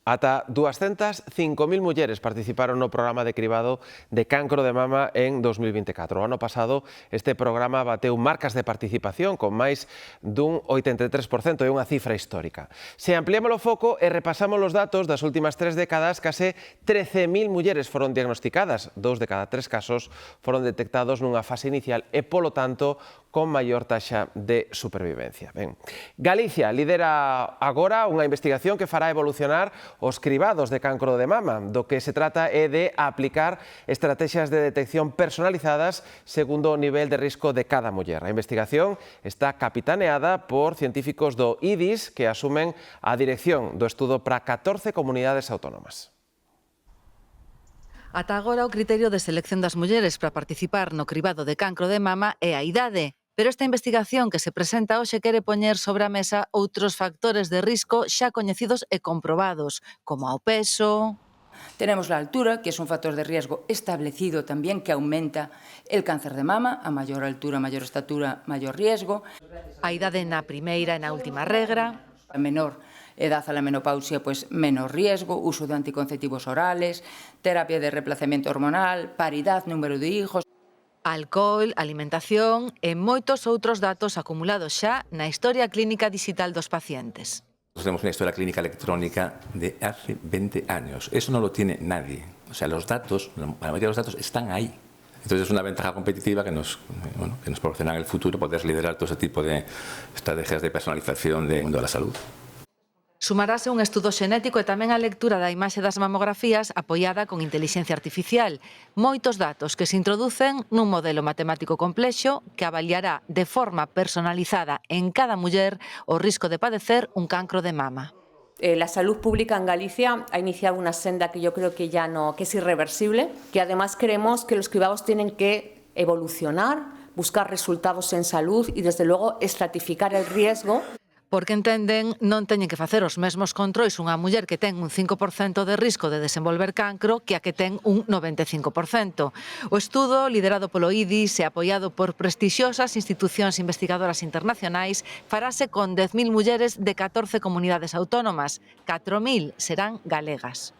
Ata 205.000 mulleres participaron no programa de cribado de cancro de mama en 2024. O ano pasado, este programa bateu marcas de participación con máis dun 83%, é unha cifra histórica. Se ampliamos o foco e repasamos os datos das últimas 3 décadas, case 13.000 mulleres foron diagnosticadas, 2 de cada 3 casos foron detectados nunha fase inicial e, polo tanto, con maior taxa de supervivencia. Ben, Galicia lidera agora unha investigación que fará evolucionar os cribados de cancro de mama. Do que se trata é de aplicar estrategias de detección personalizadas segundo o nivel de risco de cada muller. A investigación está capitaneada por científicos do IDIS que asumen a dirección do estudo para 14 comunidades autónomas. Ata agora o criterio de selección das mulleres para participar no cribado de cancro de mama é a idade. Pero esta investigación que se presenta hoxe quere poñer sobre a mesa outros factores de risco xa coñecidos e comprobados, como o peso. Tenemos la altura, que es un factor de riesgo establecido también, que aumenta el cáncer de mama, a mayor altura, mayor estatura, mayor riesgo. A idade na primeira e na última regra. A menor edad a la menopausia, pues menor riesgo, uso de anticonceptivos orales, terapia de reemplazamiento hormonal, paridad, número de hijos. Alcohol, alimentación e moitos outros datos acumulados xa na historia clínica digital dos pacientes. Tenemos una historia clínica electrónica de hace 20 años. Eso no lo tiene nadie. O sea, los datos, la mayoría de los datos están ahí. Entonces es una ventaja competitiva que nos proporciona en el futuro poder liderar todo ese tipo de estrategias de personalización del mundo de la salud. Sumarase un estudo xenético e tamén a lectura da imaxe das mamografías apoiada con inteligencia artificial. Moitos datos que se introducen nun modelo matemático complexo que avaliará de forma personalizada en cada muller o risco de padecer un cancro de mama. La salud pública en Galicia ha iniciado una senda que yo creo que ya no, que es irreversible, que además creemos que los cribados tienen que evolucionar, buscar resultados en salud y desde luego estratificar el riesgo. Porque entenden non teñen que facer os mesmos controis unha muller que ten un 5% de risco de desenvolver cancro que a que ten un 95%. O estudo, liderado polo IDIS e apoiado por prestixiosas institucións investigadoras internacionais, farase con 10.000 mulleres de 14 comunidades autónomas. 4.000 serán galegas.